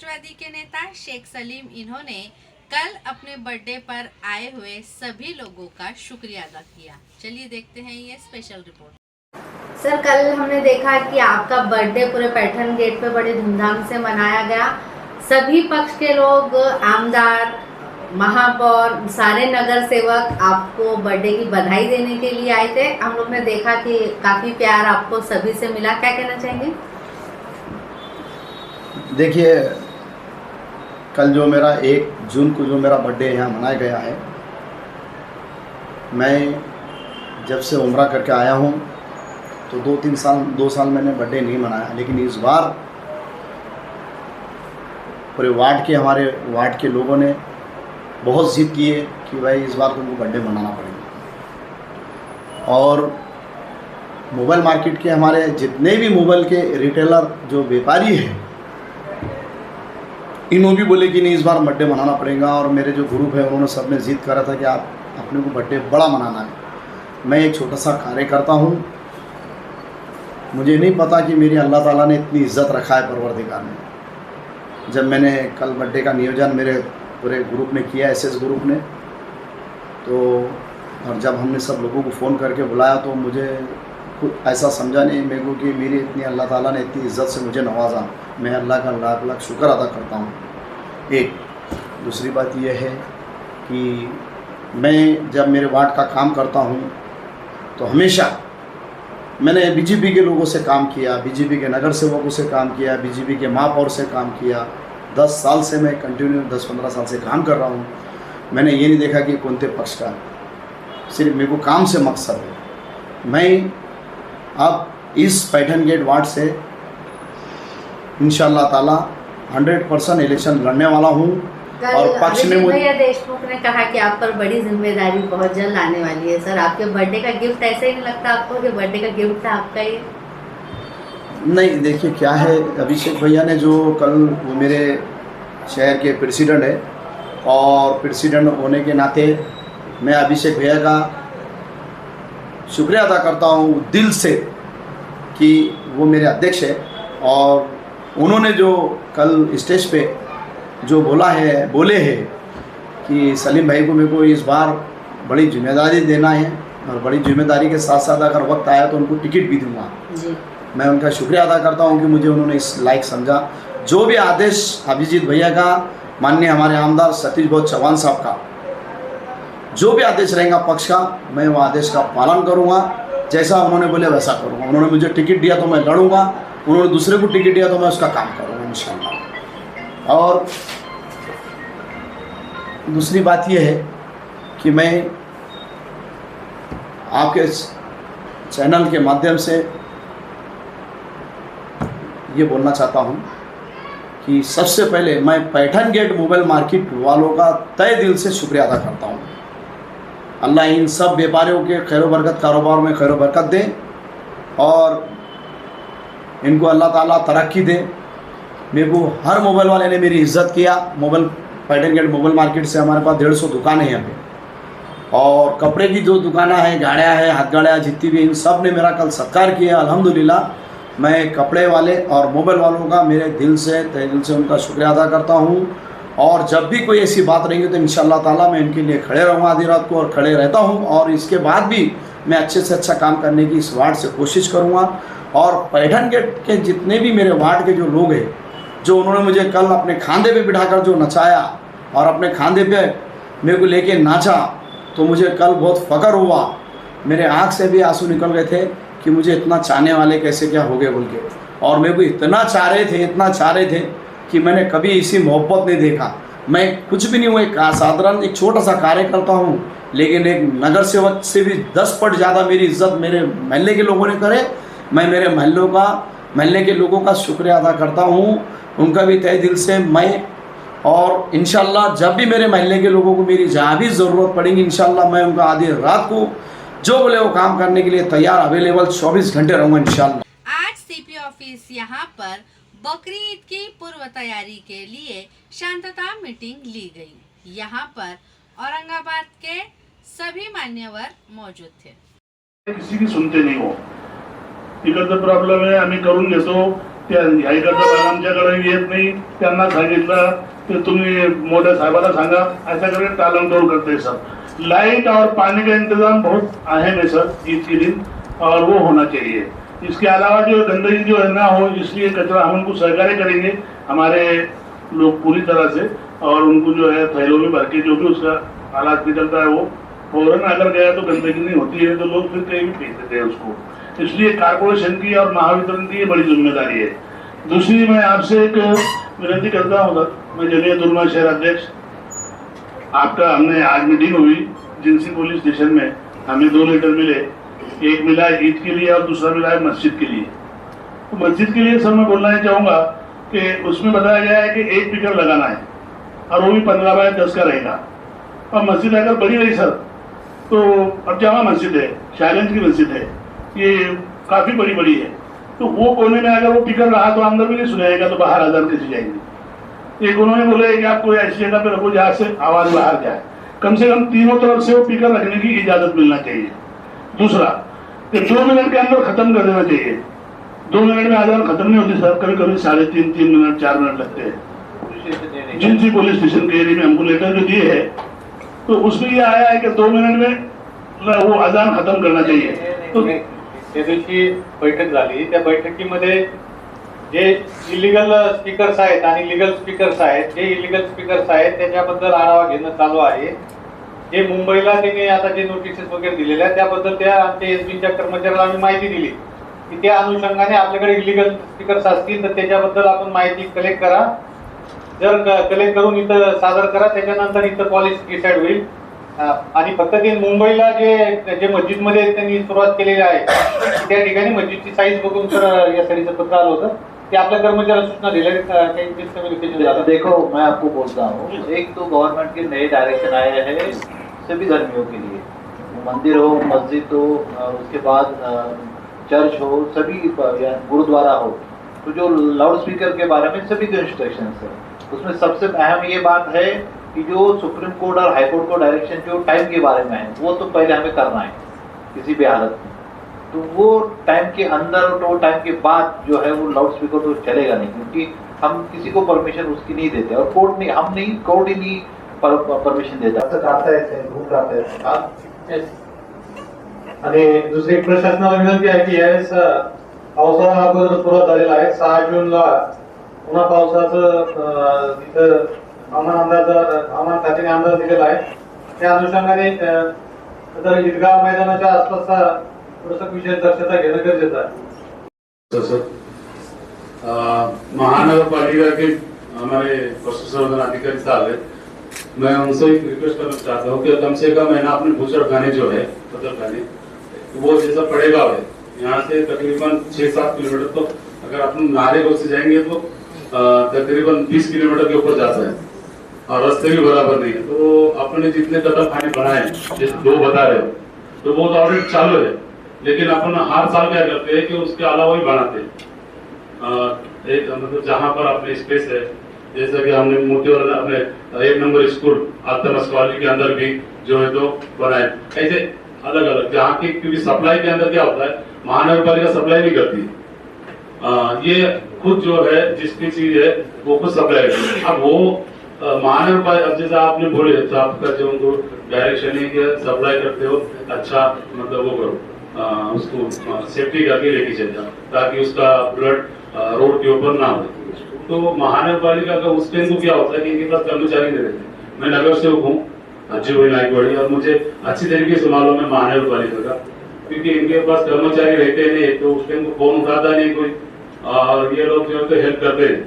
समाजवादी के नेता शेख सलीम, इन्होंने कल अपने बर्थडे पर आए हुए सभी लोगों का शुक्रिया अदा किया। चलिए देखते हैं ये स्पेशल रिपोर्ट। सर, कल हमने देखा कि आपका बर्थडे पूरे पैठन गेट पे बड़े धूमधाम से मनाया गया। सभी पक्ष के लोग, आमदार, महापौर, सारे नगर सेवक आपको बर्थडे की बधाई देने के लिए आए थे। हम लोग ने देखा कि काफी प्यार आपको सभी से मिला। क्या कहना चाहेंगे? देखिए, कल जो मेरा 1 जून को जो मेरा बर्थडे यहाँ मनाया गया है, मैं जब से उम्रा करके आया हूँ तो 2 साल मैंने बर्थडे नहीं मनाया, लेकिन इस बार पूरे हमारे वार्ड के लोगों ने बहुत जिद की है कि भाई इस बार तुमको बर्थडे मनाना पड़ेगा। और मोबाइल मार्केट के हमारे जितने भी मोबाइल के रिटेलर जो व्यापारी हैं, इन्होंने भी बोले कि नहीं इस बार बर्थडे मनाना पड़ेगा। और मेरे जो ग्रुप है उन्होंने सब ने जिद करा था कि आप अपने को बर्थडे बड़ा मनाना है। मैं एक छोटा सा कार्य करता हूँ, मुझे नहीं पता कि मेरी अल्लाह ताला ने इतनी इज्जत रखा है परवरदिगार ने। जब मैंने कल बर्थडे का नियोजन मेरे पूरे ग्रुप ने किया, एसएस ग्रुप ने, तो और जब हमने सब लोगों को फ़ोन करके बुलाया तो मुझे कुछ ऐसा समझा नहीं मेरे को कि मेरी इतनी अल्लाह ताला ने इतनी इज़्ज़त से मुझे नवाजा। मैं अल्लाह का लाख लाख शुक्र अदा करता हूँ। एक दूसरी बात यह है कि मैं जब मेरे वार्ड का काम करता हूँ तो हमेशा मैंने बीजेपी के लोगों से काम किया, बीजेपी के नगर सेवकों से काम किया, बीजेपी के महापौर से काम किया। 10 साल से मैं कंटिन्यू 10-15 साल से काम कर रहा हूँ। मैंने ये नहीं देखा कि कौन से पक्ष का, सिर्फ मेरे को काम से मकसद है। मैं अब इस पैठन गेट वार्ड से इंशाअल्लाह ताला 100% इलेक्शन लड़ने वाला हूँ। और पक्ष ने भैया देशमुख ने कहा कि आप पर बड़ी जिम्मेदारी बहुत जल्द आने वाली है। सर, आपके बर्थडे का गिफ्ट ऐसे ही नहीं लगता आपको कि बर्थडे का गिफ्ट था आपका ये? नहीं, देखिए क्या है, अभिषेक भैया ने जो कल, वो मेरे शहर के प्रेसिडेंट है और प्रेसिडेंट होने के नाते मैं अभिषेक भैया का शुक्रिया अदा करता हूँ दिल से कि वो मेरे अध्यक्ष है। और उन्होंने जो कल स्टेज पे जो बोले हैं कि सलीम भाई को मेरे को इस बार बड़ी जिम्मेदारी देना है और बड़ी जिम्मेदारी के साथ साथ अगर वक्त आया तो उनको टिकट भी दूंगा जी। मैं उनका शुक्रिया अदा करता हूं कि मुझे उन्होंने इस लायक समझा। जो भी आदेश अभिजीत भैया का, माननीय हमारे आमदार सतीश बहुत चौहान साहब का जो भी आदेश रहेगा पक्ष का, मैं वो आदेश का पालन करूँगा। जैसा उन्होंने बोले वैसा करूँगा। उन्होंने मुझे टिकट दिया तो मैं लड़ूंगा, उन्होंने दूसरे को टिकट दिया तो मैं उसका काम करूँगा इंशाअल्लाह। और दूसरी बात यह है कि मैं आपके चैनल के माध्यम से ये बोलना चाहता हूँ कि सबसे पहले मैं पैठन गेट मोबाइल मार्केट वालों का तहे दिल से शुक्रिया अदा करता हूँ। अल्लाह इन सब व्यापारियों के खैर बरकत, कारोबार में खैर बरकत दे और इनको अल्लाह ताला तरक्की दे। मेरे को हर मोबाइल वाले ने मेरी इज्जत किया। पैठन गेट मोबाइल मार्केट से हमारे पास 150 दुकानें हैं यहाँ पे, और कपड़े की जो दुकानें हैं, गाड़ियाँ हैं, हाथ गाड़ियाँ जितनी भी, इन सब ने मेरा कल सत्कार किया। अल्हम्दुलिल्लाह मैं कपड़े वाले और मोबाइल वालों का मेरे दिल से, तहे दिल से उनका शुक्रिया अदा करता हूँ। और जब भी कोई ऐसी बात रहेंगी तो इंशाअल्लाह ताला मैं इनके लिए खड़े रहूँगा आधी रात को, और खड़े रहता हूँ। और इसके बाद भी मैं अच्छे से अच्छा काम करने की इस वार्ड से कोशिश करूँगा। और पैठन गेट के जितने भी मेरे वार्ड के जो लोग हैं, जो उन्होंने मुझे कल अपने खांधे पे बिठाकर जो नचाया और अपने खांधे पे मेरे को लेके नाचा, तो मुझे कल बहुत फ़ख्र हुआ। मेरे आँख से भी आंसू निकल गए थे कि मुझे इतना चाहने वाले कैसे क्या हो गए बोल के। और मेरे को इतना चाह रहे थे कि मैंने कभी इसी मोहब्बत नहीं देखा। मैं कुछ भी नहीं हूँ, एक साधारण एक छोटा सा कार्य करता हूँ, लेकिन एक नगर सेवक से भी 10 पट ज़्यादा मेरी इज्जत मेरे महल्ले के लोगों ने करे। मैं मेरे महल्ले के लोगों का शुक्रिया अदा करता हूँ, उनका भी तहे दिल से मैं। और इंशाल्लाह जब भी मेरे महल्ले के लोगों को मेरी जहाँ भी ज़रूरत पड़ेगी, इंशाल्लाह मैं उनका आधी रात को जो बोले वो काम करने के लिए तैयार, अवेलेबल 24 घंटे रहूँगा इंशाल्लाह। आज सीपी ऑफिस यहाँ पर बकरी ईद की पूर्व तैयारी के लिए शांतता मीटिंग ली गई। यहाँ पर औरंगाबाद के सभी मान्यवर मौजूद थे। किसी की सुनते नहीं हो, इकडचा प्रॉब्लेम आहे, आम्ही करून घेतो, त्या घाईकरता पहिला आमच्याकडे येत नाही, त्यांना सांगितलं की तुम्ही मोठ्या साहबाला सांगा, ऐसा करके टालम टोल करते हैं सर। लाइट और पानी का इंतजाम बहुत अहम है सर ईद के दिन, और वो होना चाहिए। इसके अलावा जो गंदगी जो है ना हो, इसलिए कचरा हम उनको सहकार्य करेंगे हमारे लोग पूरी तरह से, और उनको जो है थैलों में भर के जो भी उसका हालात निकलता है वो फौरन अगर गया तो गंदगी नहीं होती है, तो लोग फिर कहीं भी फेंक देते हैं उसको। इसलिए कारपोरेशन की और महावितरण की ये बड़ी जिम्मेदारी है। दूसरी मैं आपसे एक विनती करता हूँ सर, मैं जमीयत उलमा शहर अध्यक्ष, आपका हमने आज मीटिंग हुई जिनसी पुलिस स्टेशन में, हमें 2 लेटर मिले, एक मिला है ईद के लिए और दूसरा मिला है मस्जिद के लिए। तो मस्जिद के लिए सर मैं बोलना ही चाहूँगा कि उसमें बताया गया है कि 1 पिकर लगाना है, और वो भी 15 बाय 10 का रहेगा। और मस्जिद अगर बड़ी रही सर, तो अब जामा मस्जिद है, चैलेंज की मस्जिद है, ये काफ़ी बड़ी है, तो वो कोने में अगर वो पिकर रहा तो अंदर भी नहीं सुनाएगा, तो बाहर आजान कैसे जाएंगे। एक उन्होंने बोले कि आप कोई ऐसी जगह पे रखो जहाँ से आवाज़ बाहर जाए, कम से कम तीनों तरफ से वो पिकर रखने की इजाज़त मिलना चाहिए। दूसरा कि 2 मिनट के अंदर ख़त्म कर देना चाहिए। 2 मिनट में आजान खत्म नहीं होती सर, कभी कभी 3.5 मिनट 4 मिनट लगते हैं। जिनसी पुलिस स्टेशन के एरिया में हमको लेटर जो दिए है, तो उसमें ये आया है कि 2 मिनट में वो अजान खत्म करना चाहिए। तो त्या दिवशी बैठक झाली, त्या बैठकीमध्ये जे इलिगल स्पीकर्स आहेत आणि लिगल स्पीकर्स आहेत, जे इलिगल स्पीकर्स आहेत त्याच्याबद्दल आढावा घेणं चालू आहे। जे मुंबईला त्यांनी आता जे नोटिसेस वगैरे दिलेल्या आहेत त्याबद्दल त्या आमच्या एसबीच्या कर्मचाऱ्याला आम्ही माहिती दिली की त्या अनुषंगाने आपल्याकडे इलिगल स्पीकर्स असतील तर त्याच्याबद्दल आपण माहिती कलेक्ट करा, जर कलेक्ट करून इथं सादर करा, त्याच्यानंतर इथं पॉलिसी डिसाईड होईल। आणि फक्त ते मुंबईला जे मस्जिदमध्ये त्यांनी सुरुवात केलेली आहे त्या ठिकाणी मस्जिदची साईज बघून तर या साईजचं पत्र आलं होतं, ते आपल्या कर्मचाऱ्याला सूचना दिल्या, काही मिसकम्युनिकेशन झालं। देखो मैं आपको बोलता हूँ, एक तो गवर्नमेंट के नए डायरेक्शन आए हैं सभी धर्मियों के लिए, मंदिर हो, मस्जिद हो, उसके बाद चर्च हो, सभी या गुरुद्वारा हो, तो जो लाउड स्पीकर के बारे में सभी के इंस्ट्रक्शंस है। उसमें सबसे अहम ये बात है कि जो सुप्रीम कोर्ट और हाई कोर्ट को डायरेक्शन जो टाइम के बारे में है वो तो पहले हमें करना है किसी भी हालत में, तो वो टाइम के अंदर तो टाइम के बाद जो है वो लाउड स्पीकर तो चलेगा नहीं, क्योंकि हम किसी को परमिशन उसकी नहीं देते, और कोर्ट नहीं, हम नहीं, कोर्ट ही नहीं परमिशन देता। आणि दुसरी एक प्रशासनाला विनंती आहे की यावेळेस पावसाळा अगोदर सुरुवात झालेला आहे। 6 जूनला पुन्हा पावसाचं इथं हवामान खात्याने अंदाज दिलेला आहे, त्या अनुषंगाने तर ईदगाह मैदानाच्या आसपासचा थोडंसं विशेष दक्षता घेणं गरजेचं आहे। महानगर पालिका के हमारे पशु संवर्धन अधिकारी साहब है, मैं उनसे एक रिक्वेस्ट करना चाहता हूँ कि कम से कम है ना अपने बूचड़खाने जो है पत्थरखाने वो जैसा पड़ेगा है, यहाँ से तकरीबन 6-7 किलोमीटर, तो अगर अपन नारे रोड से जाएंगे तो तकरीबन 20 किलोमीटर के ऊपर जाता है, और रास्ते भी बराबर नहीं है। तो अपने जितने कतलखाने बनाए जैसे 2 बता रहे हो, तो वो तो ऑलरेडी चालू है, लेकिन अपन हर साल क्या करते हैं कि उसके अलावा ही बनाते हैं। एक मतलब जहाँ पर अपने स्पेस है, जैसे कि हमने मोतीवाला अपने 1 नंबर स्कूल आत्मस कॉलेज के अंदर भी जो है तो बनाए, ऐसे अलग अलग जहाँ की, क्योंकि सप्लाई के अंदर क्या होता है महानगर पालिका सप्लाई नहीं करती, ये खुद जो है जिसकी चीज है वो खुद सप्लाई करती है। अब वो महानगर पालिका, जैसे आपने बोले तो आपका जो उनको डायरेक्शन है कि सप्लाई करते हो अच्छा मतलब वो करो, उसको सेफ्टी करके लेके चल जाओ ताकि उसका ब्लड रोड के ऊपर ना हो। तो महानगर पालिका का उस टाइम को क्या होता है कि इनके पास कर्मचारी नहीं रहते। मैं नगर सेवक हूँ अच्छी हुई नाइकवाड़ी, और मुझे अच्छी तरीके से मालूम है महानगर पालिका का, क्योंकि इनके पास कर्मचारी रहते नहीं, तो उस टाइम को फोन उठाता नहीं कोई, और ये लोग जो है हेल्प करते हैं।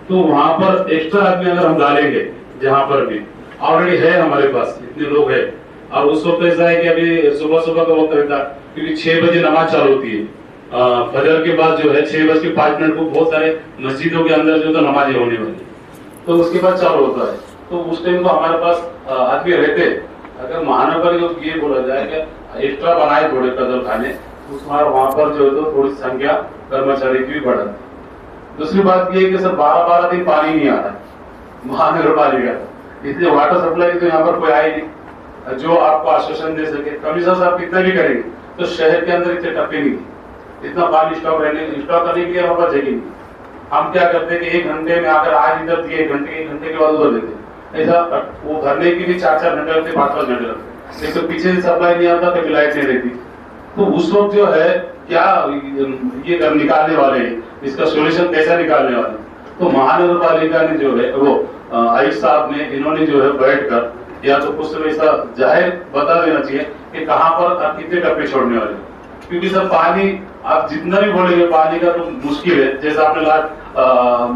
तो वहाँ पर एक्स्ट्रा आदमी अगर हम डालेंगे, जहाँ पर भी ऑलरेडी है हमारे पास इतने लोग हैं, और उस वक्त ऐसा है कि अभी सुबह का वक्त रहता है, क्योंकि 6 बजे नमाज चालू होती है, फजर के बाद जो है 6:05 को बहुत सारे मस्जिदों के अंदर जो तो नमाजें होने वाली, तो उसके बाद चालू होता है। तो उस टाइम को हमारे पास आदमी रहते। अगर महानगर जो ये बोला जाए कि एक्स्ट्रा बनाए थोड़े कतलखाने, वहाँ पर जो है तो थोड़ी संख्या कर्मचारी की भी बढ़ा। दूसरी बात ये कि सर 12-12 दिन पानी नहीं आता महानगर पालिका, इसलिए वाटर सप्लाई तो यहाँ पर कोई आए नहीं जो आपको आश्वासन दे सके। कमिश्नर साहब कितना भी करेंगे तो शहर के अंदर इतने टप्पे नहीं, इतना पानी स्टॉक करने के लिए हमारे पास जगह नहीं। हम क्या करते हैं कि 1 घंटे में अगर आज इधर दिए 1 घंटे के बाद उधर देते, ऐसा वो भरने के लिए 4-4 घंटे लगते, 5-5 घंटे लगते। एक तो पीछे से सप्लाई नहीं आता, कभी लाइट नहीं रहती। तो उस वक्त जो है क्या ये निकालने वाले हैं, इसका सोल्यूशन कैसा निकालने वाले हैं? तो महानगर पालिका ने जो है वो आयुक्त साहब ने, इन्होंने जो है बैठकर या तो कुछ ऐसा जाहिर बता देना चाहिए कि कहाँ पर कितने टप्पे छोड़ने वाले, क्योंकि सर पानी आप जितना भी बोलेंगे पानी का तो मुश्किल है। जैसा आपने लास्ट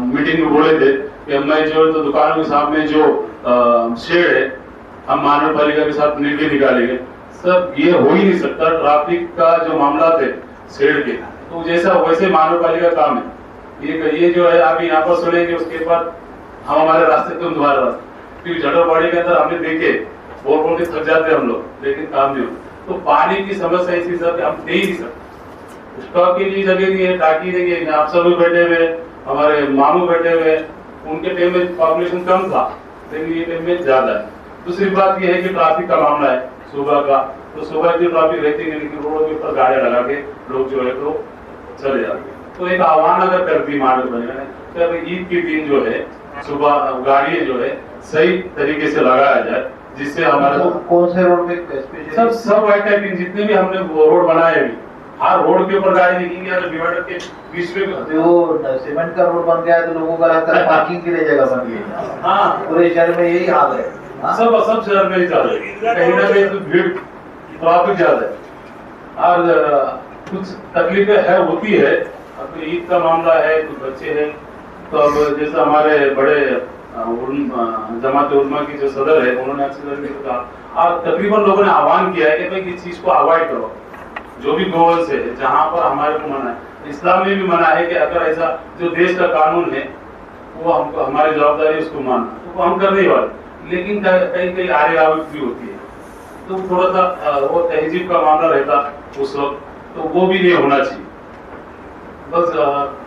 मीटिंग में बोले थे कि मैं जो है तो दुकानों के सामने जो शेड है हम महानगर पालिका के साथ मिलकर निकालेंगे। सर ये हो ही नहीं सकता, ट्रैफिक का जो मामला थे शेड के, तो जैसा वैसे महानगर पालिका काम है। ये जो है अभी यहाँ पर सुनेंगे, उसके बाद हम हमारे रास्ते तुम तुम्हारे रास्ते, क्योंकि जटोबाड़ी के अंदर हमने देखे बोल के थक जाते हम लोग, लेकिन काम नहीं होता। तो पानी की समस्या ऐसी सब हम दे ही नहीं सकते, स्टॉक के लिए जगह नहीं है, टाकी नहीं है। आप सब बैठे हुए, हमारे मामू बैठे हुए, उनके टाइम में पॉपुलेशन कम था, लेकिन ये टाइम में ज्यादा है। दूसरी बात यह है कि ट्रैफिक का मामला है सुबह का, तो सुबह की ट्रैफिक रहती है, लेकिन रोड के ऊपर गाड़ियां लगा के लोग जो है तो चले जाते हैं। तो एक आह्वान अगर करती महानगर पालिका ने, ईद के दिन जो है सुबह गाड़ियां जो है सही तरीके से लगाया जाए, जिससे हमारा कौन से रोड पे सब वाइट टाइपिंग जितने भी हमने रोड बनाए अभी, हर रोड के ऊपर गाड़ी दिखेंगी, अगर डिवाइडर के बीच में वो सीमेंट का रोड बन गया है तो लोगों का लगता है पार्किंग के लिए जगह बन गई है। हाँ, पूरे शहर में यही हाल है। सब शहर में ही ज्यादा है, कहीं ना कहीं तो भीड़ ट्रैफिक ज्यादा है और कुछ तकलीफें है होती है। अब तो ईद का मामला है, कुछ बच्चे हैं, तो अब जैसे हमारे बड़े जमात उलमा की जो सदर है उन्होंने अच्छी तरीके से कहा और तकरीबन लोगों ने आह्वान किया है कि भाई इस चीज को अवॉइड करो। जो भी गोवंश है जहाँ पर हमारे को मना है, इस्लाम में भी मना है कि अगर ऐसा जो देश का कानून है वो हमको हमारी जवाबदारी उसको मानना, तो वो हम करने वाले, लेकिन कहीं कहीं आड़े आवक भी होती है, तो थोड़ा सा वो तहजीब का मामला रहता उस वक्त, तो वो भी नहीं होना चाहिए। बस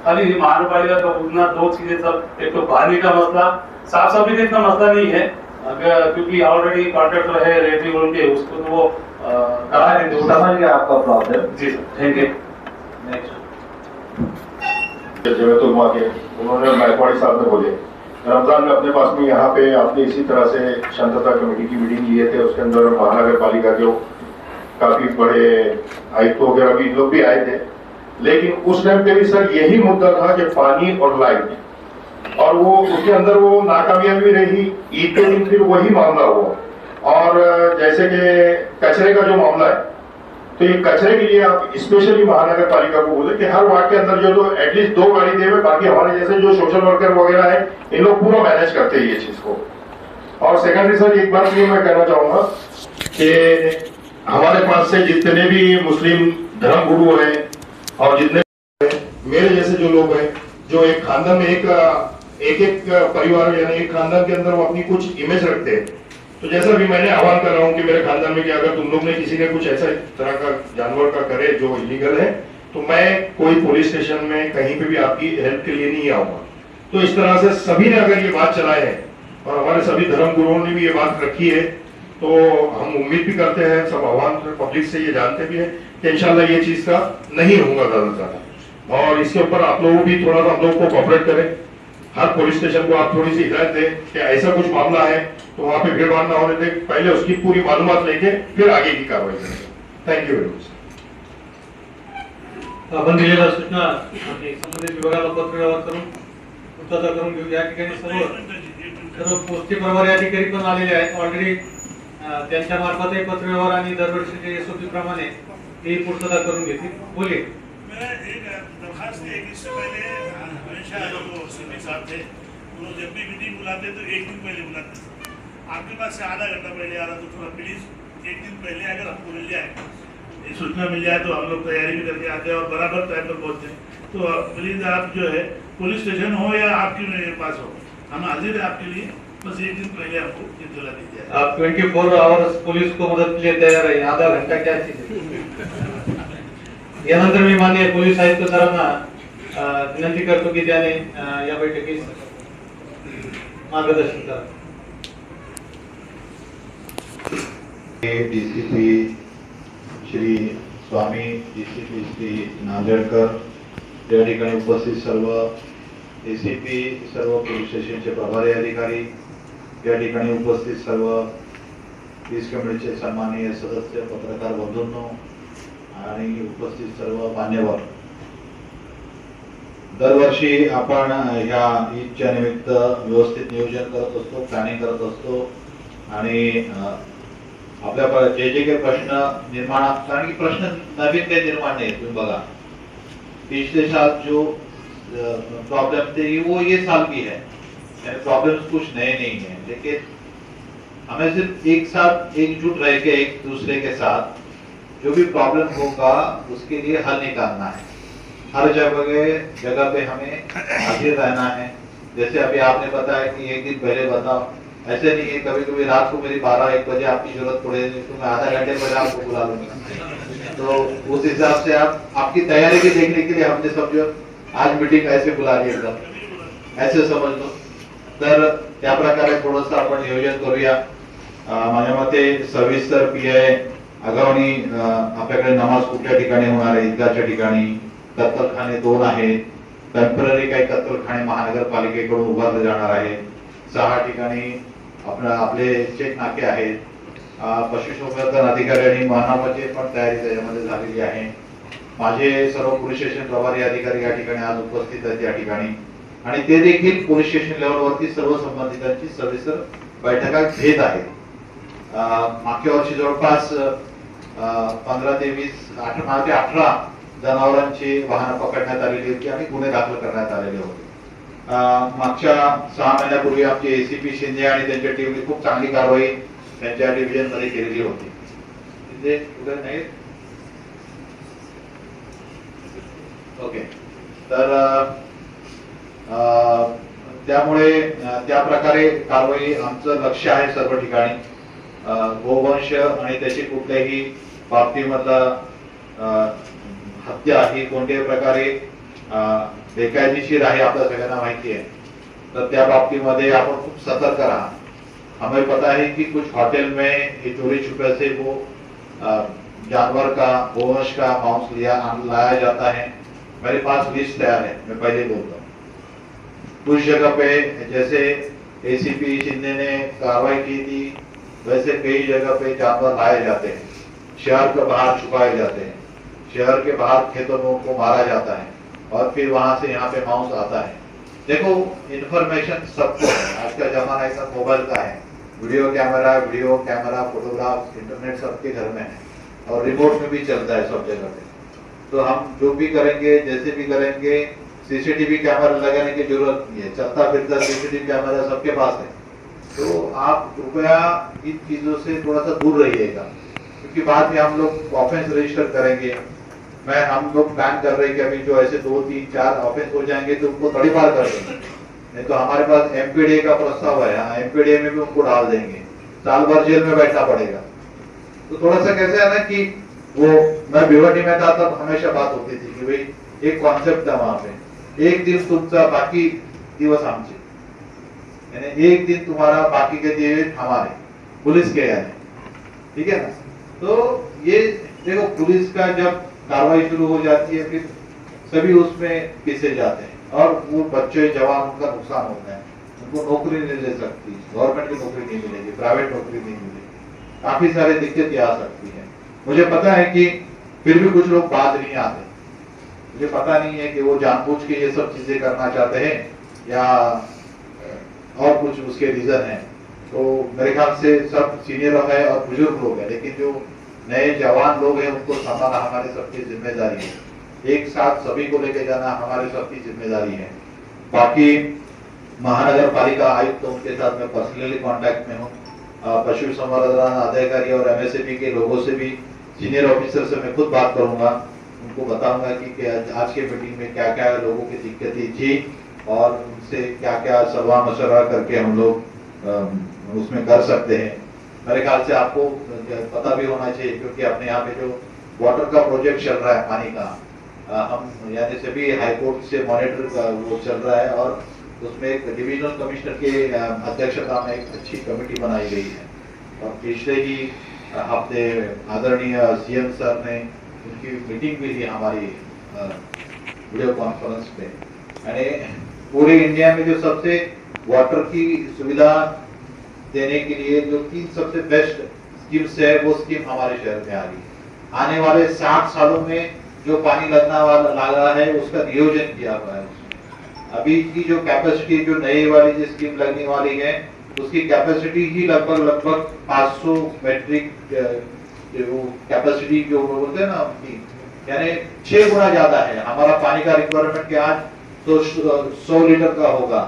खाली महानगर पालिका का उतना 2 चीजें सब, एक तो पानी का मसला, साफ सफाई का इतना मसला नहीं है क्योंकि ऑलरेडी कॉन्ट्रैक्टर है रेडी उनके, उसको तो वो करा देंगे। समझ गया आपका प्रॉब्लम। जी सर, थैंक यू। नेक्स्ट जमेतुलमा के उन्होंने गायकवाड़ी साहब ने बोले रमजान में अपने पास में यहाँ पे आपने इसी तरह से शांतता कमेटी की मीटिंग लिए थे, उसके अंदर महानगर पालिका के काफी बड़े आयुक्त वगैरह भी लोग भी आए थे, लेकिन उस टाइम पे भी सर यही मुद्दा था कि पानी और लाइट, और वो उसके अंदर वो नाकामयाबी रही। ईद के दिन फिर वही मामला हुआ। और जैसे कि कचरे का जो मामला है, तो ये कचरे के लिए आप स्पेशली महानगर पालिका को बोले कि हर वार्ड के अंदर जो तो एटलीस्ट 2 गाड़ी दे हुए, बाकी हमारे जैसे जो सोशल वर्कर वगैरह है इन लोग पूरा मैनेज करते हैं ये चीज को। और सेकेंडरी सर एक बात ये मैं कहना चाहूंगा कि हमारे पास से जितने भी मुस्लिम धर्म गुरु हैं और जितने मेरे जैसे जो लोग हैं, जो एक खानदान में एक परिवार यानी एक खानदान के अंदर वो अपनी कुछ इमेज रखते हैं, तो जैसा भी मैंने आह्वान कर रहा हूँ कि मेरे खानदान में कि अगर तुम लोग ने किसी ने कुछ ऐसा तरह का जानवर का करे जो इलीगल है, तो मैं कोई पुलिस स्टेशन में कहीं पे भी आपकी हेल्प के लिए नहीं आऊंगा। तो इस तरह से सभी ने अगर ये बात चलाए है और हमारे सभी धर्म गुरुओं ने भी ये बात रखी है, तो हम उम्मीद भी करते हैं, सब आह्वान पब्लिक से ये जानते भी है कि इंशाल्लाह ये चीज का नहीं होगा ज्यादा से ज्यादा। और इसके ऊपर आप लोग भी थोड़ा सा हम लोग को कॉपरेट करें, हर पुलिस स्टेशन को आप थोड़ी सी हिदायत दें कि ऐसा कुछ मामला है तो वहाँ पे भीड़ भाड़ ना होने दें, पहले उसकी पूरी मालूमात लेके फिर आगे की कार्रवाई करें। Thank you very much. आपण दिलेल्या सूचना संबंधित विभागाला पत्र व्यवहार करून पूर्तता करून घेऊ। या ठिकाणी सर्व पोस्टी प्रभारी अधिकारी पण आलेले आहेत ऑलरेडी, त्यांच्या मार्फत पत्र व्यवहार आणि दरवर्षीच्या एसओपी प्रमाणे ही पूर्तता करून घेतील। बोलिए। मेरा एक दरखास्त है कि इससे पहले हमेशा जो सीपी साहब थे वो जब भी मीटिंग बुलाते तो 1 दिन पहले बुलाते थे। आपके पास से आधा घंटा पहले आ रहा तो थोड़ा प्लीज 1 दिन पहले अगर हमको मिल जाए, ये सूचना मिल जाए तो हम लोग तैयारी भी करके आते हैं और बराबर टाइम पर पहुँचते हैं। तो प्लीज आप जो है पुलिस स्टेशन हो या आपके मेरे पास हो, हम हाजिर है आपके लिए, बस 1 दिन पहले आपको इत्तला दीजिए। आप 24 आवर्स पुलिस को मदद के लिए तैयार है, आधा घंटा क्या चीज है। यानंतर मी माननीय पोलीस आयुक्त सरांना विनंती करतो की त्याने या बैठकीस मार्गदर्शन करा। डीसीपी श्री स्वामी, डीसीपी श्री नांदेडकर, या ठिकाणी उपस्थित सर्व एसीपी, सर्व पोलीस स्टेशनचे प्रभारी अधिकारी, या ठिकाणी उपस्थित सर्व पीस कमिटीचे सन्माननीय सदस्य, पत्रकार बंधूंनो आणि उपस्थित सर्व मान्यवर, दरवर्षी आपण ह्या ईदच्या निमित्त व्यवस्थित नियोजन करत असतो, प्लॅनिंग करत असतो आणि आपल्या जे जे काही प्रश्न निर्माण, कारण की प्रश्न नवीन काही निर्माण नहीं, तुम बघा पिछले साल जो प्रॉब्लम थे वो ये साल भी है, प्रॉब्लम्स कुछ नए नहीं है, लेकिन हमें सिर्फ एक साथ एकजुट रह के एक दूसरे के साथ जो भी प्रॉब्लम होगा उसके लिए हल निकालना है। हर जगह पे हमें हाजिर रहना है। जैसे अभी आपने बताया कि एक दिन पहले बताओ, ऐसे नहीं है, कभी कभी रात को मेरी 12-1 बजे आपकी जरूरत पड़ेगी तो मैं आधा घंटे पहले आपको बुला लूंगा, तो उस हिसाब से आप आपकी तैयारी की देखने के लिए हमने सब जो आज मीटिंग ऐसे बुला ली, एकदम ऐसे समझ लो। तर त्या प्रकारे थोडंसं आपण नियोजन करूया। माझ्या मते सविस्तर पीआय आगावणी आपल्याकडे नमाज कुठल्या ठिकाणी होणार आहे, ईदगाहच्या ठिकाणी कत्तलखाने 2 आहेत, टेम्पररी काही कत्तलखाने महानगरपालिकेकडून उभारले जाणार आहे, 6 ठिकाणी आपले चेक नाके आहेत, पशुसंवर्धन अधिकारी आणि महानामाची पण तयारी त्याच्यामध्ये झालेली आहे। माझे सर्व पोलीस स्टेशन प्रभारी अधिकारी या ठिकाणी आज उपस्थित आहेत या ठिकाणी, आणि ते देखील पोलीस स्टेशन लेवलवरती सर्व संबंधितांची सविस्तर बैठका घेत आहेत। मागच्या वर्षी जवळपास 15 ते 18 जनावरांची वाहनं पकडण्यात आलेली होती आणि गुन्हे दाखल करण्यात आलेले होते। मागच्या 6 महिन्यापूर्वी आमचे एसीपी शिंदे आणि त्यांच्या टीमने खूप चांगली कारवाई त्यांच्या डिव्हिजन मध्ये केलेली होती। शिंदे उद्या नाही ओके, तर त्यामुळे त्या प्रकारे कारवाई आमचं लक्ष आहे सर्व ठिकाणी। गोवंश आणि त्याची कुठल्याही बाबतीमधला हत्या ही कोणत्याही प्रकारे बेकायदेशीर आहे, आपल्या सगळ्यांना माहिती आहे, तर त्या बाबतीमध्ये आपण खूप सतर्क रहा। हमें पता है कि कुछ होटल में ये चोरी छुपे से वो जानवर का, गोवंश का मांस लाया जाता है। मेरे पास लिस्ट तैयार है, मैं पहले बोलता हूँ। कुछ जगह पे जैसे एसीपी शिंदे ने कार्रवाई की थी, वैसे कई जगह पे जानवर लाए जाते हैं, शहर के बाहर छुपाए जाते हैं, शहर के बाहर खेतों में उनको मारा जाता है और फिर वहां से यहाँ पे मांस आता है। देखो इंफॉर्मेशन सबको है, आज का जमाना ऐसा मोबाइल का है, वीडियो कैमरा, फोटोग्राफ, इंटरनेट सबके घर में है और रिमोट में भी चलता है सब जगह पे। तो हम जो भी करेंगे, जैसे भी करेंगे, सीसीटीवी कैमरा लगाने की जरूरत नहीं है, चलता फिरता सीसीटीवी कैमरा सबके पास है। तो आप कृपया इन चीजों से थोड़ा सा दूर रहिएगा, क्योंकि बाद में हम लोग ऑफेंस रजिस्टर करेंगे। हम लोग प्लान कर रहे हैं कि अभी जो ऐसे 2, 3, 4 ऑफेंस हो जाएंगे तो उनको तड़ीपार कर देंगे, नहीं तो हमारे पास एमपीडीए का प्रस्ताव है, एमपीडीए में भी उनको डाल देंगे, साल भर जेल में बैठना पड़ेगा। तो थोड़ा सा कैसे है ना कि वो, मैं भिवंडी में था तब हमेशा बात होती थी कि भाई एक कॉन्सेप्ट था वहां पे, एक दिन तुमचा बाकी दिवस आमचे, यानी एक दिन तुम्हारा बाकी के दिवस हमारे, पुलिस के यानी, ठीक है ना। तो ये देखो, पुलिस का जब कार्रवाई शुरू हो जाती है फिर सभी उसमें पिसे जाते हैं और वो बच्चे जवान उनका नुकसान होता है, उनको नौकरी नहीं ले सकती, गवर्नमेंट की नौकरी नहीं मिलेगी, प्राइवेट नौकरी नहीं मिलेगी, काफी सारी दिक्कतें आ सकती है। मुझे पता है कि फिर भी कुछ लोग बात नहीं आते, मुझे पता नहीं है कि वो जानबूझ के ये सब चीजें करना चाहते हैं या और कुछ उसके रीजन है। तो मेरे ख्याल से सब सीनियर है और बुजुर्ग लोग हैं, लेकिन जो नए जवान लोग हैं उनको संभालना हमारी सबकी जिम्मेदारी है। एक साथ सभी को लेके जाना हमारी सबकी जिम्मेदारी है। बाकी महानगर पालिका आयुक्त तो उनके साथ मैं पर्सनली कांटेक्ट में हूँ, पशु संवर्धन अधिकारी और एमएसएपी के लोगों से भी, सीनियर ऑफिसर से मैं खुद बात करूंगा, उनको बताऊंगा कि आज के मीटिंग में क्या क्या लोगों की दिक्कतें थी और उनसे क्या क्या सलाह मशवरा करके हम लोग उसमें कर सकते हैं। मेरे ख्याल से आपको पता भी होना चाहिए, क्योंकि अपने यहाँ पे जो वाटर का प्रोजेक्ट चल रहा है, पानी का, हम यानी सभी हाईकोर्ट से मॉनिटर का वो चल रहा है और उसमें एक डिविजनल कमिश्नर के अध्यक्षता में एक अच्छी कमेटी बनाई गई है। और पिछले ही हफ्ते आदरणीय सीएम सर ने उनकी मीटिंग भी ली हमारी वीडियो कॉन्फ्रेंस पे, यानी पूरे इंडिया में जो सबसे वाटर की सुविधा देने के लिए जो 3 सबसे बेस्ट स्कीम्स है वो स्कीम हमारे शहर में आ रही है। आने वाले 60 सालों में जो पानी लगा है उसका नियोजन किया हुआ है। अभी की जो कैपेसिटी जो नई वाली जो स्कीम लगने वाली है उसकी कैपेसिटी ही लगभग 500 मेट्रिक जो कैपेसिटी जो बोलते हैं ना उनकी, यानी 6 गुना ज्यादा है। हमारा पानी का रिक्वायरमेंट के आज तो 100 लीटर का होगा,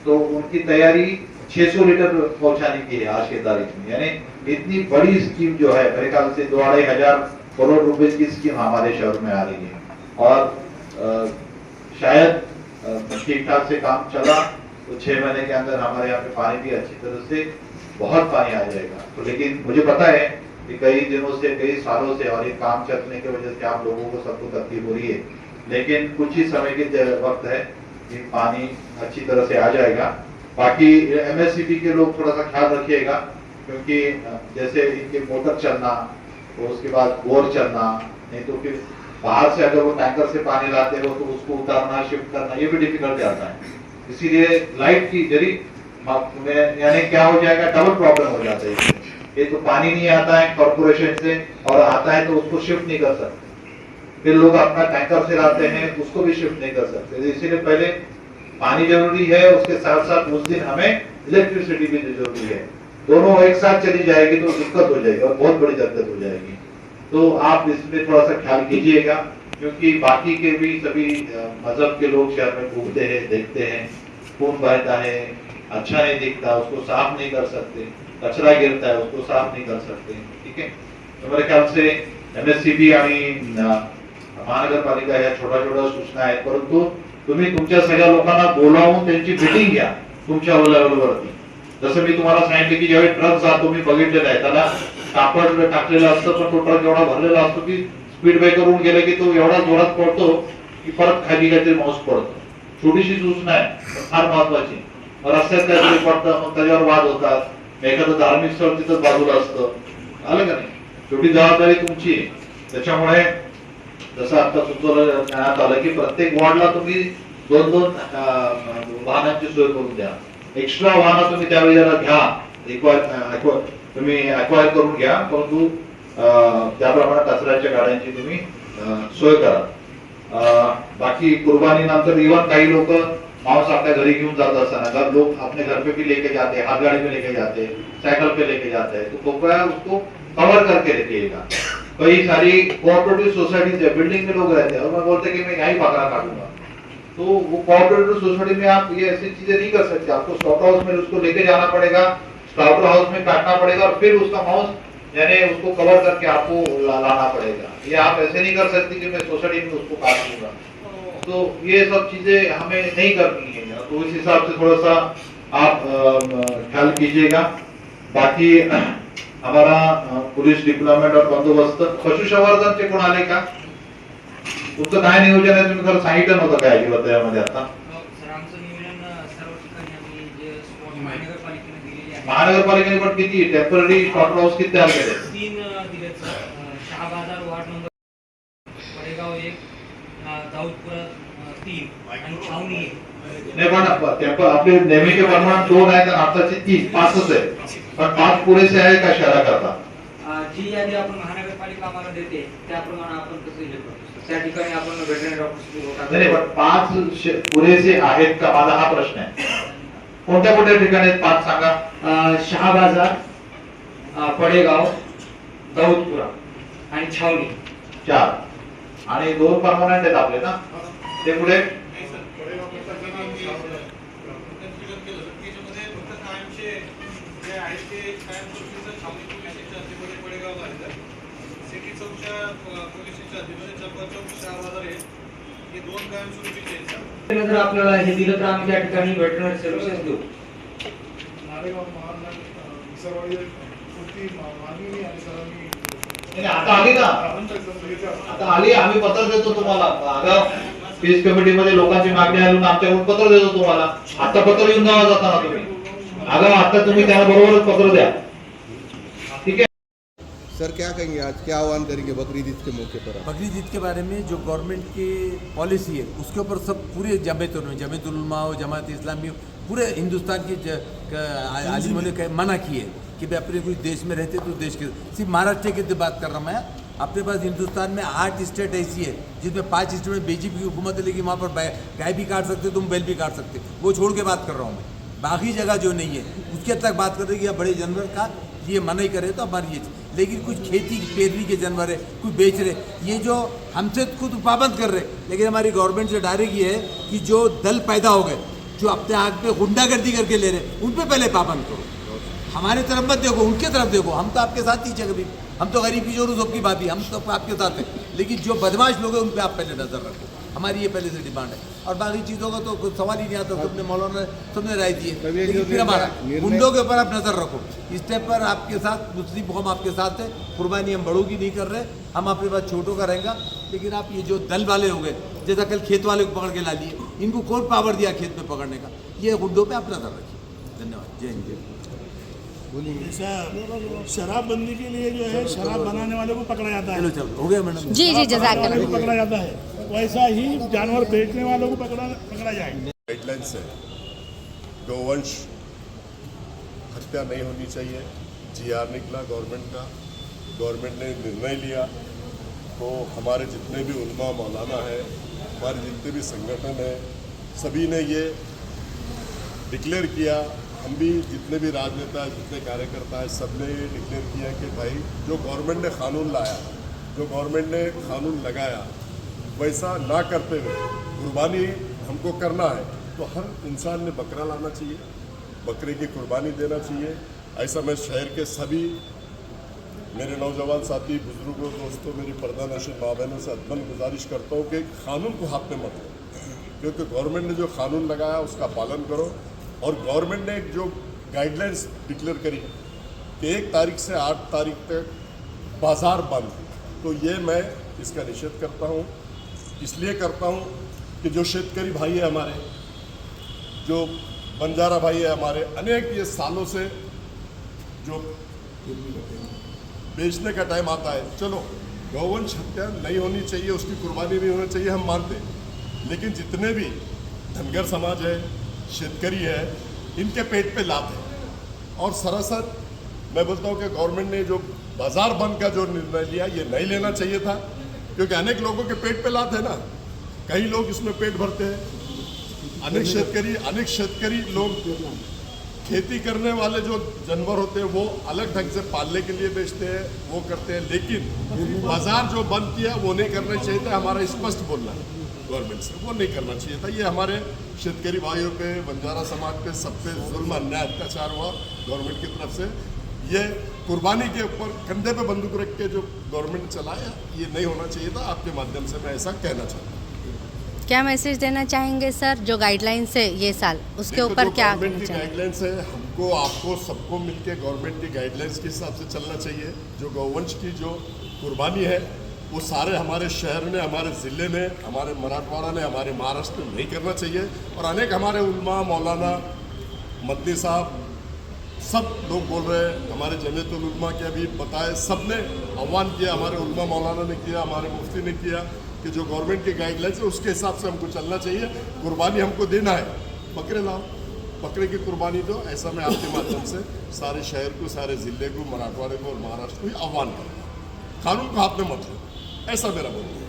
तो उनकी तैयारी 600 लीटर पहुंचाने की है आज के तारीख में। यानी इतनी बड़ी स्कीम जो है मेरे ख्याल से 2-2.5 करोड़ रुपए की स्कीम हमारे शहर में आ रही है। और शायद ठीक ठाक से काम चला तो 6 महीने के अंदर हमारे यहाँ पे पानी भी अच्छी तरह से बहुत पानी आ जाएगा। तो लेकिन मुझे पता है कि कई दिनों से कई सालों से और ये काम चलने की वजह से आप लोगों को सबको तकलीफ हो रही है, लेकिन कुछ ही समय के वक्त है कि पानी अच्छी तरह से आ जाएगा। बाकी MSCB के लोग थोड़ा सा ख्याल रखिएगा, क्योंकि जैसे इनके मोटर चलना और उसके बाद बोर चलना, नहीं तो फिर बाहर से अगर वो टैंकर से पानी लाते हो तो उसको उतारना शिफ्ट करना ये भी डिफिकल्ट जाता है। इसीलिए लाइट की जरी यानी क्या हो जाएगा, डबल प्रॉब्लम हो जाता है। ये तो पानी नहीं आता है कॉर्पोरेशन से और आता है तो उसको शिफ्ट नहीं कर सकते, फिर लोग अपना टैंकर से लाते हैं उसको भी शिफ्ट नहीं कर सकते। तो इसीलिए पहले पानी जरूरी है, उसके साथ साथ उस दिन हमें इलेक्ट्रिसिटी भी जरूरी है। दोनों एक साथ चली जाएगी तो दिक्कत हो जाएगी और बहुत बड़ी दिक्कत हो जाएगी। तो आप इसमें थोड़ा सा ख्याल कीजिएगा, क्योंकि बाकी के भी सभी मजहब के लोग शहर में घूमते हैं, देखते हैं, खून बहता है, अच्छा नहीं दिखता, उसको साफ नहीं कर सकते, कचरा गिरता है उसको साफ नहीं कर सकते। ठीक है, तो मेरे ख्याल से MSCB आणि महानगरपालिका या छोटा छोटा सूचना आहेत, परंतु तुम्ही तुमच्या सगळ्या लोकांना बोलावून त्यांची मीटिंग घ्या तुमच्या लेवलवरती। जसं मी तुम्हाला सांगितलं की ज्यावेळी ट्रक जातो मी बघितलेला आहे, त्याला कापड टाकलेलं असतं पण तो ट्रक एवढा भरलेला असतो की स्पीड ब्रेकरवरून गेले की तो एवढा जोरात पडतो की परत खाली काहीतरी माऊस पडतो। छोटीशी सूचना आहे फार महत्वाची। रस्त्यात काहीतरी पडतं मग त्याच्यावर वाद होतात, एखादं धार्मिक स्थळ तिथं बाजूला असतं, आलं का नाही? शेवटी जबाबदारी तुमची आहे। त्याच्यामुळे जसं आता सुचवण्यात आलं की प्रत्येक वॉर्डला तुम्ही 2-2 वाहनांची सोय करून द्या। एक्स्ट्रा वाहन तुम्ही त्यावेळी जरा घ्या, तुम्ही अक्वायर करून घ्या, परंतु त्याप्रमाणे कचऱ्याच्या गाड्यांची तुम्ही सोय करा। बाकी कुर्बानी नंतर इवन काही लोक मांस अपने घरी क्यों जाता है, लोग अपने घर पे भी लेके जाते हैं, हाथ गाड़ी में लेके जाते हैं, साइकिल पे लेके जाते हैं, तो कृपया उसको कवर करके रखिएगा। कई सारी कोऑपरेटिव सोसाइटीज है, बिल्डिंग में लोग रहते हैं और मैं बोलते कि मैं यही बकरा काटूंगा, तो वो कोऑपरेटिव सोसाइटी में आप ये ऐसी चीजें नहीं कर सकते। आपको स्लॉटर हाउस में उसको लेके जाना पड़ेगा, स्लॉटर हाउस में काटना पड़ेगा और फिर उसका मांस यानी उसको कवर करके आपको लाना पड़ेगा। ये आप ऐसे नहीं कर सकते कि मैं सोसाइटी में उसको काट दूंगा। तो ये सब चीजें हमें नहीं करनी है, तो इस हिसाब से थोड़ा सा आप ख्याल कीजिएगा। बाकी हमारा पुलिस डिप्लॉयमेंट और बंदोबस्त, पशुसंवर्धन चे कोण आले का? तुमचं काय नियोजन आहे? तुम्ही खरं सांगितलं नव्हतं काय अजिबात यामध्ये आता? महानगरपालिकेने पण किती टेम्पररी शॉर्टर हाऊस किती तयार केले? 3 दिलेत sir. Shahabazar ward number Padegaon 1, Dawoodpura 3 आणि छावणी 1। नाही पण टेम्पर आपले नेहमीचे प्रमाण 2 आहेत आणि आताचे 3, 5च आहे, पण 5 पुरेसे आहे का शहराकरता? जी यादी आपण महानगरपालिका आम्हाला देते त्याप्रमाणे आपण तसे हे करतो। त्या ठिकाणी आपण वेटरनरी डॉक्टर्स नाही पण 5 पुरेसे आहेत का, माझा हा प्रश्न आहे। कोणत्या कोणत्या ठिकाणी 5 सांगा? शहाबाजार, पडेगाव, दाऊदपुरा आणि छावणी 4 आणि 2 परमनंट आहेत आपले ना, ते पुढे जर आपल्याला हे दिलं तर आम्ही त्या ठिकाणी वेटरनरी सर्व्हिसेस देऊ। आता आली ना, आता आली, आम्ही पत्र देतो तुम्हाला। अगं पीस कमिटी मध्ये लोकांची मागणी आली ना, आमच्याकडून पत्र देतो तुम्हाला। आता पत्र येऊन जावा जाताना तुम्ही, अगं आता तुम्ही त्याला बरोबरच पत्र द्या, ठीक आहे? सर क्या कहेंगे आज, क्या आह्वान करेंगे बकरीद ईद के मौके पर आप? बकरीद ईद के बारे में जो गवर्नमेंट की पॉलिसी है उसके ऊपर सब पूरे जमात उलमा हो, जमात इस्लामी हो, पूरे हिंदुस्तान के आलिमों ने मना की है कि भाई अपने कुछ देश में रहते तो देश के, सिर्फ महाराष्ट्र की बात कर रहा हूँ मैं। अपने पास हिंदुस्तान में 8 स्टेट ऐसी है जिसमें 5 स्टेट में बीजेपी की हुकूमत है, लेकिन वहाँ पर गाय भी काट सकते, तुम बैल भी काट सकते, वो छोड़ के बात कर रहा हूँ मैं। बाकी जगह जो नहीं है उसके तक बात कर रहे कि बड़े जानवर का ये मना ही करे तो हमारी ये, लेकिन कुछ खेती पेरनी के जानवर है कुछ बेच रहे, ये जो हमसे खुद पाबंद कर रहे, लेकिन हमारी गवर्नमेंट से डायरेक्ट ये है कि जो दल पैदा हो गए जो अपने आग पे गुंडागर्दी करके ले रहे उन पे पहले पाबंद करो। हमारे तरफ मत देखो, उनके तरफ देखो। हम तो आपके साथ ही है, कभी हम तो गरीबी जो रूज़ की बात ही, हम तो आपके साथ हैं, लेकिन जो बदमाश लोग हैं उन पे आप पहले नज़र रखो। हमारी ये पहले से डिमांड है, और बाकी चीज़ों का तो कुछ सवाल ही नहीं आता। सबने मौलाना सबने राय दी है, लेकिन फिर हमारा गुंडों के ऊपर आप नज़र रखो। इस स्टेप पर आपके साथ मुस्लिम कौम आपके साथ है, कुर्बानी हम बड़ों की नहीं कर रहे, हम अपने पास छोटों का रहेगा। लेकिन आप ये जो दल वाले हो गए, जैसा कल खेत वाले को पकड़ के ला लिए, इनको कौन पावर दिया खेत में पकड़ने का, ये गुंडों पर आप नज़र रखिए। धन्यवाद। जय हिंद। जैसा शराबबंदी के लिए जो है शराब बनाने वाले को पकड़ा जाता है, चलो हो गया मैडम। जी जी जज़ाकल्लाह। को पकड़ा जाता है, वैसा ही जानवर बेचने वालों को पकड़ा जाए। गाइडलाइंस है, गौवंश हत्या नहीं होनी चाहिए। GR निकला गवर्नमेंट का, गवर्नमेंट ने निर्णय लिया, तो हमारे जितने भी उलमा मौलाना है, हमारे जितने भी संगठन हैं, सभी ने ये डिक्लेयर किया। हम भी जितने भी राजनेता हैं, जितने कार्यकर्ता हैं, सब ने ये डिक्लेयर किया कि भाई जो गवर्नमेंट ने कानून लाया, जो गवर्नमेंट ने कानून लगाया, वैसा ना करते हुए कुर्बानी हमको करना है, तो हर इंसान ने बकरा लाना चाहिए, बकरे की कुर्बानी देना चाहिए। ऐसा मैं शहर के सभी मेरे नौजवान साथी, बुजुर्गों, दोस्तों, मेरी पर्दा नशीन माँ बहनों से अदबन गुजारिश करता हूँ कि कानून को हाथ में मत लो, क्योंकि गवर्नमेंट ने जो कानून लगाया उसका पालन करो। और गवर्नमेंट ने जो गाइडलाइंस डिक्लेयर करी कि 1 तारीख से 8 तारीख तक बाज़ार बंद, तो ये मैं इसका निषेध करता हूँ। इसलिए करता हूँ कि जो शेतकरी भाई है हमारे, जो बंजारा भाई है हमारे, अनेक ये सालों से जो बेचने का टाइम आता है, चलो गौवंश हत्या नहीं होनी चाहिए, उसकी कुर्बानी नहीं होनी चाहिए, हम मानते हैं, लेकिन जितने भी धनगर समाज है, शेतकरी है, इनके पेट पे लात है। और सरासर मैं बोलता हूँ कि गवर्नमेंट ने जो बाजार बंद का जो निर्णय लिया, ये नहीं लेना चाहिए था, क्योंकि अनेक लोगों के पेट पे लात है ना, कई लोग इसमें पेट भरते हैं। अनेक शेतकरी लोग खेती करने वाले जो जानवर होते हैं वो अलग ढंग से पालने के लिए बेचते हैं, वो करते हैं, लेकिन बाजार जो बंद किया वो नहीं करना चाहिए था। हमारा स्पष्ट बोलना है गवर्नमेंट से, वो नहीं करना चाहिए था। ये हमारे शेतकरी भाइयों पे, बंजारा समाज पे, सब पे जुल्म अन्याय अत्याचार हुआ गवर्नमेंट की तरफ से। ये कुर्बानी के ऊपर कंधे पे बंदूक रख के जो गवर्नमेंट चलाया, ये नहीं होना चाहिए था। आपके माध्यम से मैं ऐसा कहना चाहता हूँ। क्या मैसेज देना चाहेंगे सर, जो गाइडलाइंस है ये साल, उसके ऊपर क्या गवर्नमेंट की गाइडलाइंस है, हमको आपको सबको मिलके गवर्नमेंट की गाइडलाइंस के हिसाब से चलना चाहिए। जो गौवंश की जो कुर्बानी है वो सारे हमारे शहर में, हमारे ज़िले में, हमारे मराठवाड़ा में, हमारे महाराष्ट्र में नहीं करना चाहिए। और अनेक हमारे उलमा, मौलाना, मदनी साहब, सब लोग बोल रहे हैं, हमारे जमीयतुल उलमा के अभी बताए, सब ने आह्वान किया, हमारे उलमा मौलाना ने किया, हमारे मुफ्ती ने किया कि जो गवर्नमेंट की गाइडलाइंस है उसके हिसाब से हमको चलना चाहिए। कुर्बानी हमको देना है, बकरे लाओ, बकरे की कुर्बानी दो। ऐसा मैं आपके माध्यम से सारे शहर को, सारे ज़िले को, मराठवाड़े को और महाराष्ट्र को आह्वान करूँगा। कानून को हाथ में मत लो, ऐसा मेरा बोलना है।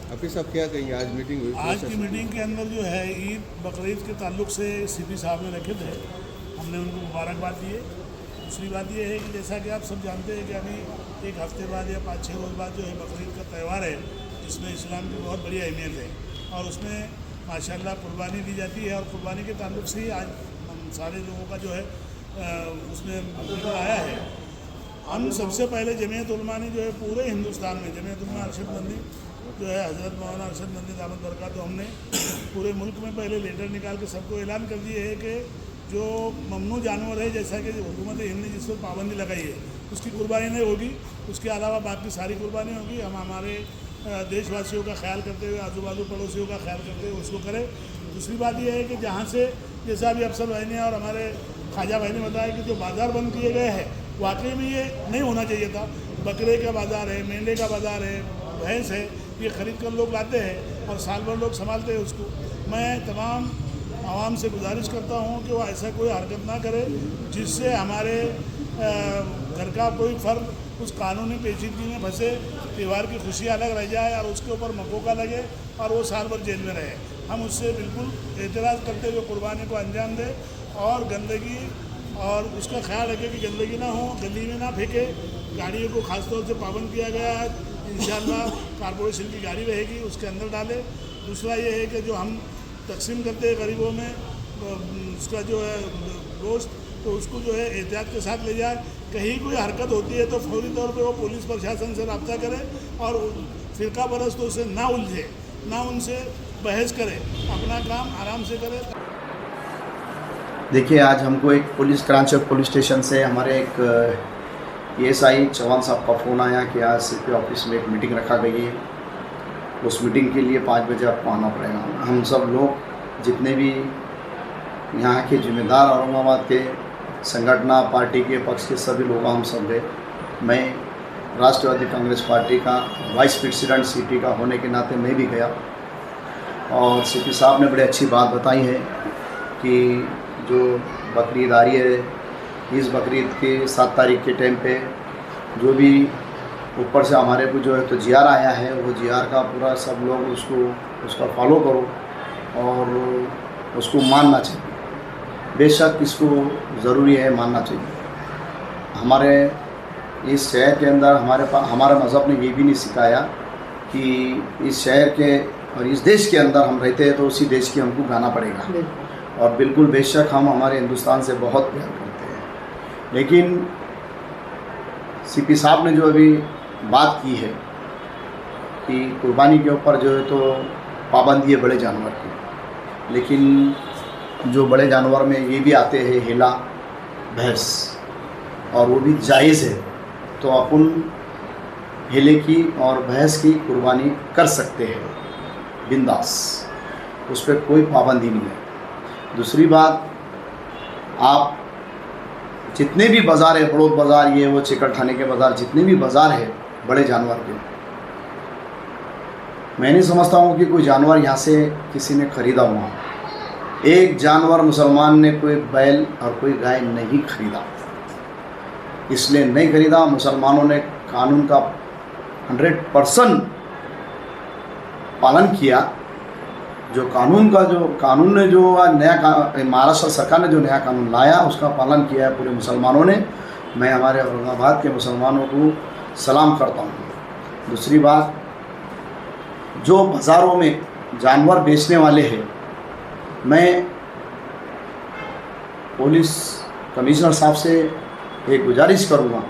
आपके साहब क्या कहेंगे, आज मीटिंग हुई? आज की मीटिंग के अंदर जो है ईद बकरीद के ताल्लुक से CP साहब ने रखे थे, हमने उनको मुबारकबाद दी है। दूसरी बात ये है कि जैसा कि आप सब जानते हैं कि अभी 1 हफ्ते बाद या 5-6 रोज़ बाद जो है बकरीद का त्यौहार है, जिसमें इस्लाम की बहुत बड़ी अहमियत है और उसमें माशाल्लाह कुर्बानी दी जाती है। और कुर्बानी के ताल्लुक से ही आज हम सारे लोगों का जो है उसमें निकल आया है। हम सबसे पहले जमीयत उलमा ने जो है पूरे हिंदुस्तान में, जमीयत उलमा अरशद मंदी जो है हज़रत मौलाना अरशद मंदी दामद बरकात, तो हमने पूरे मुल्क में पहले लेटर निकाल के सबको ऐलान कर दिए है कि जो ममनू जानवर है, जैसा कि हुकूमत हिंद ने जिस पर पाबंदी लगाई है, उसकी कुर्बानी नहीं होगी। उसके अलावा बाकी सारी कुर्बानी होगी। हम हमारे देशवासियों का ख्याल करते हुए, आजू बाजू पड़ोसियों का ख्याल करते हुए उसको करें। दूसरी बात यह है कि जहाँ से जैसा अभी अफसर भाई ने और हमारे ख्वाजा भाई ने बताया कि जो बाज़ार बंद किए गए हैं वाकई में ये नहीं होना चाहिए था। बकरे का बाज़ार है, मेंढे का बाज़ार है, भैंस है, ये ख़रीद कर लोग लाते हैं और साल भर लोग संभालते हैं उसको। मैं तमाम आवाम से गुजारिश करता हूँ कि वो ऐसा कोई हरकत ना करे जिससे हमारे घर का कोई फ़र्द उस कानूनी पेचीदगी में फंसे, त्यौहार की खुशी अलग रह जाए और उसके ऊपर मकोका लगे और वो साल भर जेल में रहे। हम उससे बिल्कुल एतराज़ करते हुए कुर्बानी को अंजाम दें और गंदगी और उसका ख्याल रखें कि गंदगी ना हो, गली में ना फेंके। गाड़ियों को खासतौर से पाबंद किया गया है, इंशाअल्लाह कारपोरेशन की गाड़ी रहेगी उसके अंदर डालें। दूसरा ये है कि जो हम तकसीम करते हैं गरीबों में उसका जो है गोश्त, तो उसको जो है एहतियात के साथ ले जाए। कहीं कोई हरकत होती है तो फौरी तौर पे वो पुलिस प्रशासन से रब्ता करे और फ़िरका परस्तों से ना उलझे, ना उनसे बहस करे, अपना काम आराम से करे। देखिए, आज हमको एक पुलिस क्रांति चौक पुलिस स्टेशन से हमारे एक PSI चौहान साहब का फ़ोन आया कि आज CP ऑफिस में एक मीटिंग रखा गई है। उस मीटिंग के लिए 5 बजे आपको आना पड़ेगा। हम सब लोग जितने भी यहाँ के जिम्मेदार औरंगाबाद के संगठना पार्टी के पक्ष के सभी लोग हम सब गए। मैं राष्ट्रवादी कांग्रेस पार्टी का वाइस प्रेसिडेंट CP का होने के नाते मैं भी गया और CP साहब ने बड़ी अच्छी बात बताई है कि जो बकरीद आ रही है, इस बकरीद के 7 तारीख के टाइम पे जो भी ऊपर से हमारे को जो है तो GR आया है, वो GR का पूरा सब लोग उसका फॉलो करो और उसको मानना चाहिए। बेशक इसको ज़रूरी है मानना चाहिए। हमारे इस शहर के अंदर हमारा मज़हब ने ये भी नहीं सिखाया कि इस शहर के और इस देश के अंदर हम रहते हैं तो उसी देश की हमको गाना पड़ेगा। और बिल्कुल बेशक हम हमारे हिंदुस्तान से बहुत प्यार करते हैं, लेकिन CP साहब ने जो अभी बात की है कि कुर्बानी के ऊपर जो है तो पाबंदी है बड़े जानवर की, लेकिन जो बड़े जानवर में ये भी आते हैं हिला, भैंस, और वो भी जायज़ है, तो अपन हिले की और भैंस की कुर्बानी कर सकते हैं बिंदास, उस पर कोई पाबंदी नहीं है। दूसरी बात, आप जितने भी बाज़ार है, बड़ौद बाज़ार, ये वो चिकलठाने के बाज़ार, जितने भी बाज़ार है बड़े जानवर के, मैं नहीं समझता हूँ कि कोई जानवर यहाँ से किसी ने ख़रीदा हुआ। एक जानवर मुसलमान ने कोई बैल और कोई गाय नहीं खरीदा, इसलिए नहीं खरीदा। मुसलमानों ने कानून का 100% पालन किया। जो कानून ने जो नया महाराष्ट्र सरकार ने जो नया कानून लाया उसका पालन किया है पूरे मुसलमानों ने। मैं हमारे औरंगाबाद के मुसलमानों को सलाम करता हूँ। दूसरी बात, जो बाज़ारों में जानवर बेचने वाले हैं, मैं पुलिस कमिश्नर साहब से एक गुजारिश करूँगा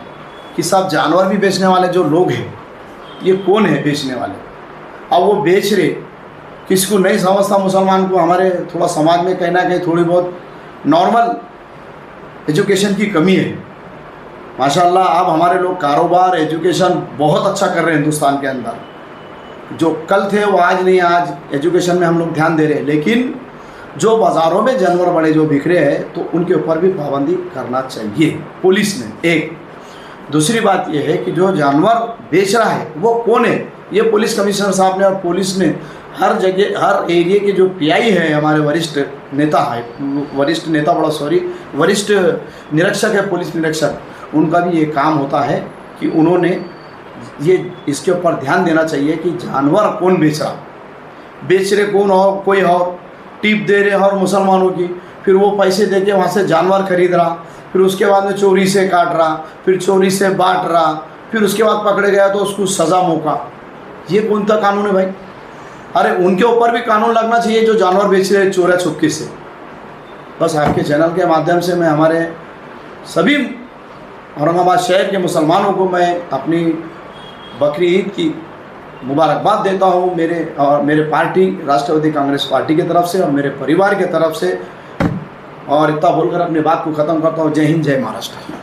कि साहब जानवर भी बेचने वाले जो लोग हैं, ये कौन है बेचने वाले? अब वो बेच रहे, किसको नहीं समझता मुसलमान को, हमारे थोड़ा समाज में कहना कि थोड़ी बहुत नॉर्मल एजुकेशन की कमी है। माशाल्लाह अब हमारे लोग कारोबार, एजुकेशन बहुत अच्छा कर रहे हैं हिंदुस्तान के अंदर। जो कल थे वो आज नहीं, आज एजुकेशन में हम लोग ध्यान दे रहे हैं, लेकिन जो बाज़ारों में जानवर बड़े जो बिखरे हैं तो उनके ऊपर भी पाबंदी करना चाहिए पुलिस ने। एक दूसरी बात यह है कि जो जानवर बेच रहा है वो कौन है, ये पुलिस कमिश्नर साहब ने और पुलिस ने हर जगह, हर एरिया के जो PI है, हमारे वरिष्ठ निरीक्षक है, पुलिस निरीक्षक, उनका भी ये काम होता है कि उन्होंने ये इसके ऊपर ध्यान देना चाहिए कि जानवर कौन बेच रहे कौन और कोई और टिप दे रहे और मुसलमानों की, फिर वो पैसे दे के वहाँ से जानवर खरीद रहा, फिर उसके बाद में चोरी से काट रहा, फिर चोरी से बांट रहा, फिर उसके बाद पकड़े गया तो उसको सज़ा मौका। ये कौन सा कानून है भाई? अरे उनके ऊपर भी कानून लगना चाहिए जो जानवर बेच रहे चोरा छुपके से। बस आपके चैनल के माध्यम से मैं हमारे सभी औरंगाबाद शहर के मुसलमानों को मैं अपनी बकरी ईद की मुबारकबाद देता हूँ, मेरे पार्टी राष्ट्रवादी कांग्रेस पार्टी की तरफ से और मेरे परिवार की तरफ से। और इतना बोलकर अपनी बात को ख़त्म करता हूँ। जय हिंद, जय महाराष्ट्र।